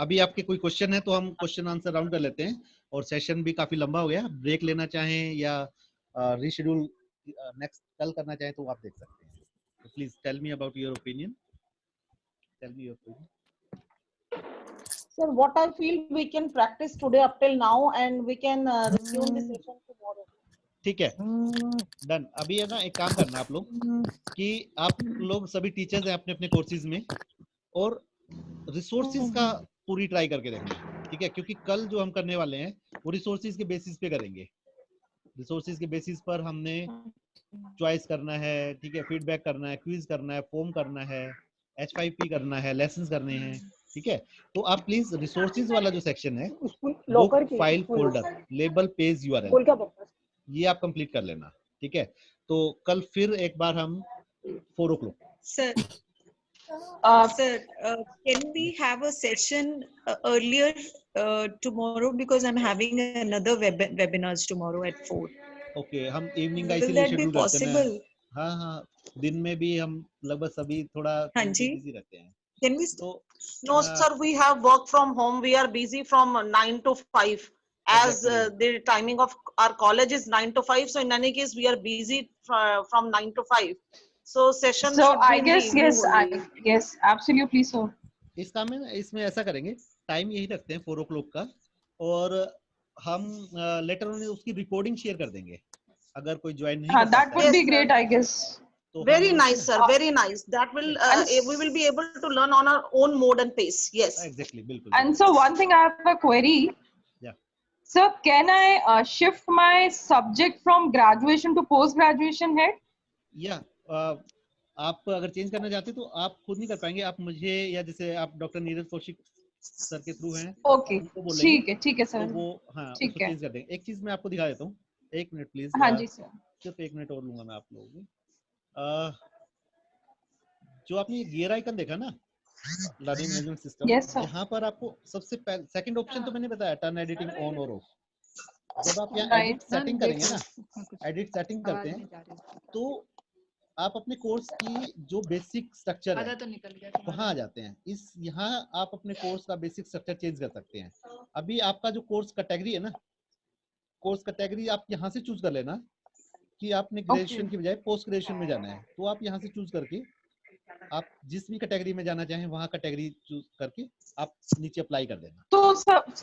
अभी आपके कोई क्वेश्चन है तो हम क्वेश्चन आंसर राउंड कर लेते हैं, और सेशन भी काफी लंबा हो गया, ब्रेक लेना चाहें या रीशेड्यूल नेक्स्ट कल करना चाहें तो आप देख सकते हैं। तो please tell me about your opinion, tell me your opinion. Sir, what I feel we can practice today up till now and we can resume the session tomorrow. ठीक है, डन। अभी है ना एक काम करना आप लोग कि आप लोग सभी टीचर्स हैं अपने अपने कोर्सेज में, और रिसोर्सेज का पूरी ट्राई करके देखना, ठीक है, क्योंकि कल जो हम करने वाले हैं वो रिसोर्सेज के बेसिस पे करेंगे। रिसोर्सेज के बेसिस पर हमने चॉइस करना है, ठीक है, फीडबैक करना है, क्विज करना है, फॉर्म करना है, H5P करना है, लेसन्स करने हैं, ठीक है। तो आप प्लीज रिसोर्सेज वाला जो सेक्शन है, book file folder label page URL, ये आप कंप्लीट कर लेना, ठीक है। तो कल फिर एक बार हम 4 o'clock। Sir, can we have a session earlier tomorrow, because I'm having another webinars tomorrow at 4. Okay, हम इवनिंग का Will इसीलिए that be शेड्यूल करते हैं। possible? हाँ हाँ, दिन में भी हम लगभग सभी थोड़ा बिजी रहते हैं। Can we? तो No, sir, we have work from home. We are busy from 9 to 5. As the timing of our college is 9 to 5, so in any case we are busy from 9 to 5. So session So should be I in guess the yes, evening only. yes, absolutely so. इस काम में इसमें ऐसा करेंगे, टाइम यही रखते हैं 4 o'clock का, और हम लेटर ऑन उसकी रिकॉर्डिंग शेयर कर देंगे अगर कोई ज्वाइन नहीं कर That पाता would है। be great, I guess. तो Very nice, sir. Very nice. That will we will be able to learn on our own mode and pace. Yes. Exactly, बिल्कुल। And so one thing I have a query. Yeah. So can I shift my subject from graduation to post graduation head? Yeah. आप अगर चेंज करना चाहते तो आप खुद नहीं कर पाएंगे, आप मुझे या जैसे आप डॉक्टर नीरज कौशिक सर के थ्रू हैं, ओके, ठीक है सर, तो वो हाँ उसको चेंज कर देंगे। एक चीज मैं आपको दिखा देता हूँ, एक मिनट प्लीज। हाँ जी सर, सिर्फ एक मिनट और लूंगा मैं आप लोगों की। जो आपने ये गियर आइकन देखा ना, लर्निंग मैनेजमेंट सिस्टम, यहाँ पर आपको सबसे पहले सेकंड ऑप्शन तो मैंने बताया, टर्न एडिटिंग ऑन और ऑफ। जब आप यहाँ एडिट सेटिंग करेंगे ना, एडिट सेटिंग करते हैं तो आप अपने कोर्स की जो बेसिक स्ट्रक्चर है वहां आ जाते हैं। इस यहाँ आप अपने कोर्स का बेसिक स्ट्रक्चर चेंज कर सकते हैं। अभी आपका जो कोर्स कैटेगरी है ना, कोर्स कैटेगरी आप यहाँ से चूज कर लेना कि आपने ग्रेजुएशन की बजाय पोस्ट ग्रेजुएशन में जाना है, तो आप यहाँ से चूज करके आप जिस भी कैटेगरी में जाना चाहें वहाँ कैटेगरी चूज करके आप नीचे अप्लाई कर देना।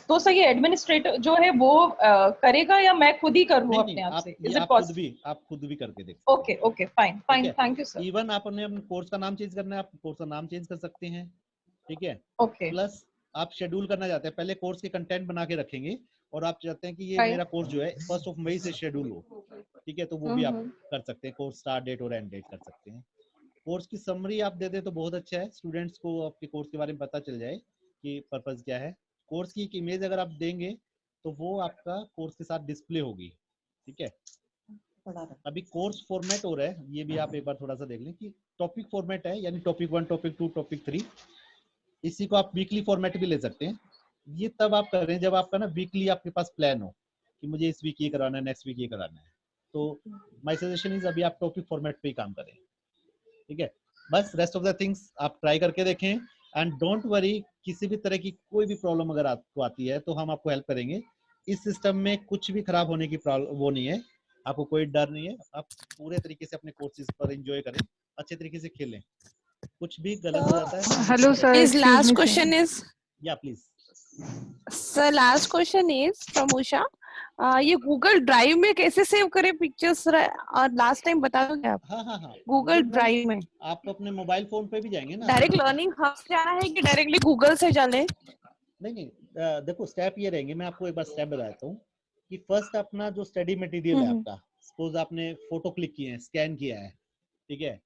तो सर ये एडमिनिस्ट्रेटर जो है वो करेगा या मैं खुद ही करूँ अपने आप से? आप खुद भी करके देख। Okay fine, thank you sir. Even आप अपने कोर्स का नाम चेंज करना है, आप कोर्स का नाम चेंज कर सकते हैं, ठीक है। ओके, प्लस आप शेड्यूल करना चाहते हैं, पहले कोर्स के कंटेंट बना के रखेंगे और आप चाहते हैं कि ये मेरा कोर्स जो है 1 मई से शेड्यूल हो, ठीक है, तो वो भी आप कर सकते हैं। कोर्स स्टार्ट डेट और एंड डेट कर सकते हैं। कोर्स की समरी आप दे दें तो बहुत अच्छा है, स्टूडेंट्स को आपके कोर्स के बारे में पता चल जाए कि पर्पस क्या है। कोर्स की एक इमेज अगर आप देंगे तो वो आपका कोर्स के साथ डिस्प्ले होगी, ठीक है। अभी कोर्स फॉर्मेट हो रहा है, ये भी आप एक बार थोड़ा सा देख लें कि टॉपिक फॉर्मेट है, यानी टॉपिक 1, टॉपिक 2, टॉपिक 3। इसी को आप वीकली फॉर्मेट भी ले सकते हैं। ये तब आप करें जब आपका ना वीकली आपके पास प्लान हो कि मुझे इस वीक ये कराना है, नेक्स्ट वीक ये कराना है। तो माय सजेशन इज अभी आप टॉपिक फॉर्मेट पे ही काम करें, ठीक है। बस रेस्ट ऑफ द थिंग्स आप ट्राई करके देखें एंड डोंट वरी, किसी भी तरह की कोई भी प्रॉब्लम अगर आपको आती है तो हम आपको हेल्प करेंगे। इस सिस्टम में कुछ भी खराब होने की वो नहीं है, आपको कोई डर नहीं है। आप पूरे तरीके से अपने कोर्सेज पर एंजॉय करें, अच्छे तरीके से खेलें। कुछ भी गलत हो जाता है। Hello sir, is last question is, yeah please sir last question is from Usha, ये गूगल ड्राइव में कैसे सेव करें पिक्चर्स, और लास्ट टाइम बता दोगे आप? हाँ गूगल ड्राइव में आप अपने मोबाइल फोन पे भी जाएंगे ना। डायरेक्ट लर्निंग हब से जाना है कि डायरेक्टली गूगल से जाने? नहीं, देखो स्टेप ये रहेंगे, मैं आपको एक बार स्टेप बताता हूँ कि फर्स्ट अपना जो स्टडी मटेरियल है आपका, सपोज आपने फोटो क्लिक किए हैं, स्कैन किया है, ठीक है,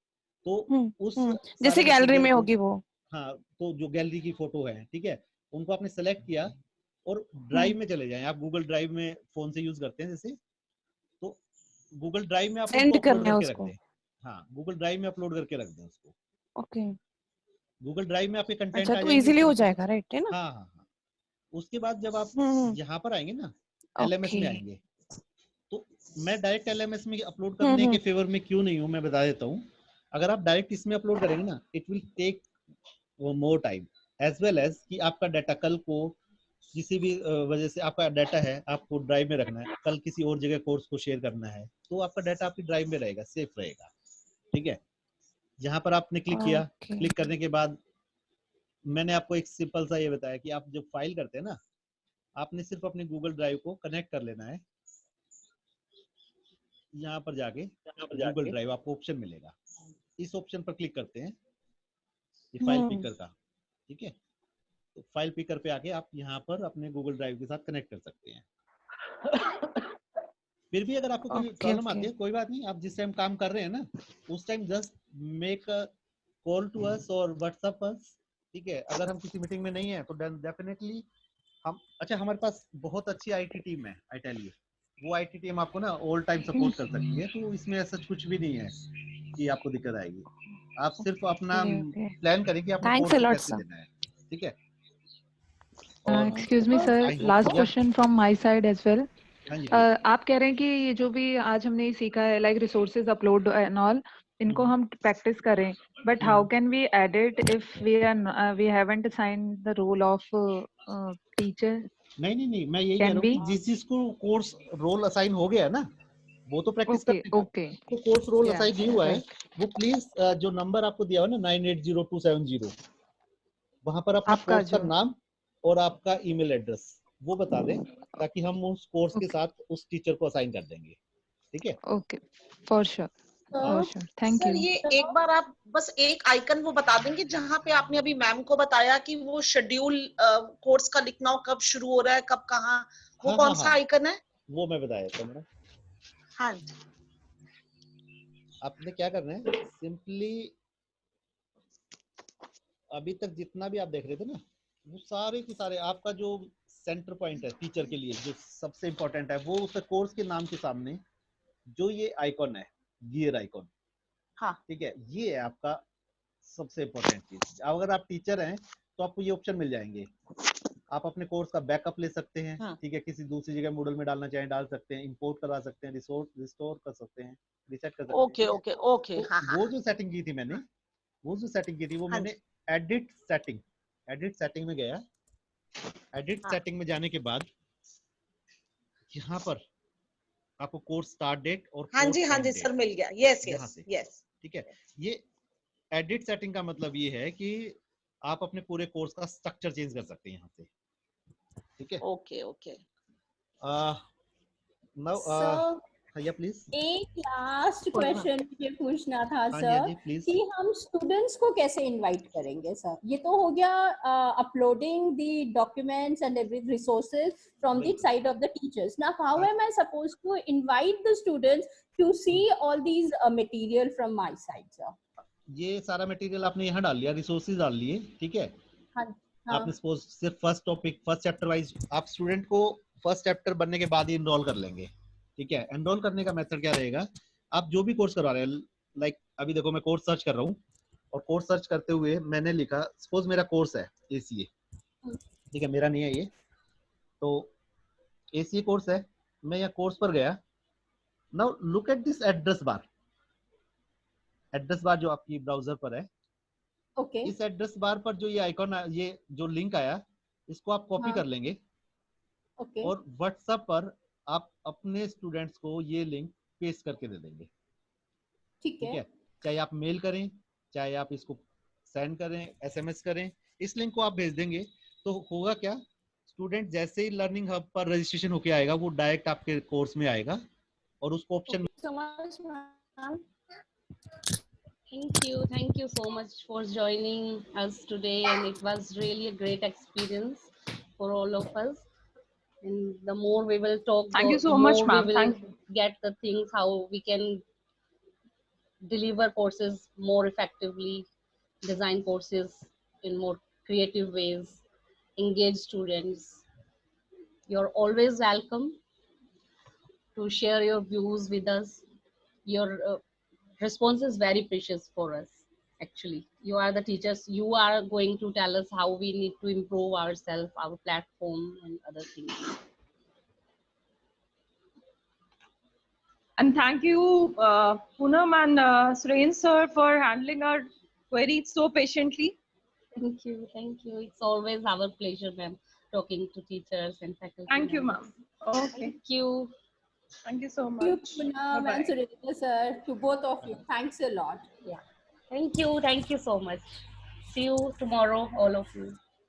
तो उस जैसे गैलरी में होगी वो, हाँ, तो जो गैलरी की फोटो है, ठीक है, उनको आपने सेलेक्ट किया और ड्राइव में चले जाएं। आप गूगल ड्राइव में फोन से यूज करते हैं जैसे, तो गूगल ड्राइव में आप सेंड उनको अपलोड करना है करके रख उसको। दें। हाँ, गूगल ड्राइव में अपलोड करके रख दें उसको। ओके, गूगल ड्राइव में आपके कंटेंट अच्छा आ तो जाएंगे इस इजीली हो तरीके से। जाएगा, राइट है ना? हाँ हाँ हाँ। उसके बाद जब आप हम्म, यहाँ पर आएंगे ना, LMS ओके। में आएंगे, तो मैं डायरेक्ट LMS में अपलोड करने के फेवर में क्यों नहीं हूँ, मैं बता देता हूँ। अगर आप डायरेक्ट इसमें अपलोड करेंगे ना, it will take more time, as well as कि आपका डाटा कल को किसी भी वजह से आपका डाटा है, आपको ड्राइव में रखना है, कल किसी और जगह कोर्स को शेयर करना है, तो आपका डाटा आपकी ड्राइव में रहेगा, सेफ रहेगा। ठीक है, यहाँ पर आपने क्लिक किया, ओके, क्लिक करने के बाद मैंने आपको एक सिंपल सा ये बताया कि आप जब फाइल करते हैं ना, आपने सिर्फ अपने गूगल ड्राइव को कनेक्ट कर लेना है। यहाँ पर जाके गूगल ड्राइव आपको ऑप्शन मिलेगा, इस ऑप्शन पर क्लिक करते हैं, ये फाइल पिकर का, ठीक है। तो फाइल पिकर पे आके आप यहाँ पर अपने गूगल ड्राइव के साथ कनेक्ट कर सकते हैं। फिर भी अगर आपको कोई प्रॉब्लम आती है, कोई बात नहीं, आप जिस टाइम काम कर रहे हैं ना, उस time just make a call to us और व्हाट्सएप अस, ठीक है। अगर हम किसी मीटिंग में नहीं है तो डेफिनेटली हम, अच्छा हमारे पास बहुत अच्छी आईटी टीम है, आई टेल यू, वो आईटी टीम आपको ना ऑल टाइम सपोर्ट कर सकती है, तो इसमें ऐसा कुछ भी नहीं है कि आपको दिक्कत आएगी। आप सिर्फ अपना प्लान करें कि आपको कोर्स को कैसे देना है, ठीक है। Excuse me sir, last question from my side as well. आप कह रहे हैं कि ये जो भी आज हमने सीखा है, like resources upload and all, इनको हम प्रैक्टिस करें, but how can we edit if we haven't assigned the role of teacher? नहीं, मैं यही कह रहा हूँ कि जिस जिसको कोर्स रोल असाइन हो गया ना, वो तो प्रैक्टिस कर लेगा। तो कोर्स रोल असाइन नहीं हुआ है, वो प्लीज जो नंबर आपको दिया हो ना 980270, वहां पर अपना कोर्स का नाम और आपका ईमेल एड्रेस वो बता दें, ताकि हम उस कोर्स के साथ उस टीचर को असाइन कर देंगे, ठीक है। Okay, for sure, for sure, thank you. ये एक बार आप बस एक आइकन वो बता देंगे जहां पे आपने अभी मैम को बताया कि वो शेड्यूल कोर्स का लिखना हो, कब शुरू हो रहा है, कब कहाँ, वो कौन सा आइकन है? वो मैं बताया था मैडम। हाँ, आपने क्या करना है, सिंपली अभी तक जितना भी आप देख रहे थे ना, वो सारे के सारे आपका जो सेंटर पॉइंट है टीचर के लिए, जो सबसे इंपॉर्टेंट है, वो उस कोर्स के नाम के सामने जो ये आइकॉन है, गियर आइकॉन, हाँ, ठीक है, ये है आपका सबसे इंपॉर्टेंट चीज। अगर आप टीचर हैं तो आपको ये ऑप्शन मिल जाएंगे, आप अपने कोर्स का बैकअप ले सकते हैं, ठीक है, किसी दूसरी जगह मॉडल में डालना चाहें डाल सकते हैं, इंपोर्ट करा सकते हैं, रिस्टोर कर सकते हैं, रीसेट कर सकते हैं। ओके ओके ओके, हाँ, वो जो सेटिंग की थी मैंने, मैंने एडिट सेटिंग में गया। एडिट सेटिंग में जाने के बाद यहाँ पर आपको कोर्स स्टार्ट डेट और हाँ जी सर, मिल गया, यस यस यस, ठीक है। ये एडिट सेटिंग का मतलब ये है कि आप अपने पूरे कोर्स का स्ट्रक्चर चेंज कर सकते हैं यहाँ से, ठीक है। Okay okay. नाउ या प्लीज एक लास्ट क्वेश्चन मुझे पूछना था हाँ सर, जी, प्लीज। कि हम स्टूडेंट्स को कैसे इनवाइट करेंगे सर? ये तो हो गया uploading the documents and resources from the side of the teachers. Now how am I supposed to invite the students to see all these material from my side sir? ये सारा मटेरियल आपने यहाँ डाल लिया, रिसोर्सेज डाल लिए, ठीक है। आपने सपोज सिर्फ first topic, first chapter wise आप स्टूडेंट को फर्स्ट चैप्टर बनने के बाद ही इनरोल कर लेंगे, ठीक है। एनरोल करने का मेथड क्या रहेगा, आप जो भी कोर्स करवा रहे हैं, लाइक अभी देखो मैं कोर्स सर्च कर रहा हूँ, और कोर्स सर्च करते हुए मैंने लिखा, सपोज मेरा कोर्स है ACA, ठीक है, मेरा नहीं है ये, तो ACA कोर्स है, मैं यहाँ कोर्स पर गया। Now look at this address bar जो आपकी ब्राउजर पर है, इस एड्रेस बार पर जो ये आइकॉन, ये जो लिंक आया, इसको आप कॉपी कर लेंगे, और व्हाट्सएप पर आप अपने स्टूडेंट्स को ये लिंक पेस्ट करके दे देंगे, ठीक है। चाहे आप मेल करें, चाहे आप इसको सेंड करें, SMS करें, इस लिंक को आप भेज देंगे, तो होगा क्या, स्टूडेंट जैसे ही लर्निंग हब पर रजिस्ट्रेशन होके आएगा, वो डायरेक्ट आपके कोर्स में आएगा, और उसको option Thank you so much for joining us today, and it was really a great experience for all of us. And the more we will talk, Thank you so the much, more we ma'am. will get the things how we can deliver courses more effectively, design courses in more creative ways, engage students. You're always welcome to share your views with us. Your response is very precious for us. Actually, you are the teachers. You are going to tell us how we need to improve ourselves, our platform, and other things. And thank you, Poonam and Suren sir, for handling our queries so patiently. Thank you. Thank you. It's always our pleasure, ma'am, talking to teachers and faculty. Thank you, ma'am. Okay. Thank you. Thank you so much. Thank you, Poonam and Surendra sir, to both of you. Thanks a lot. Yeah. Thank you. Thank you so much. See you tomorrow, all of you.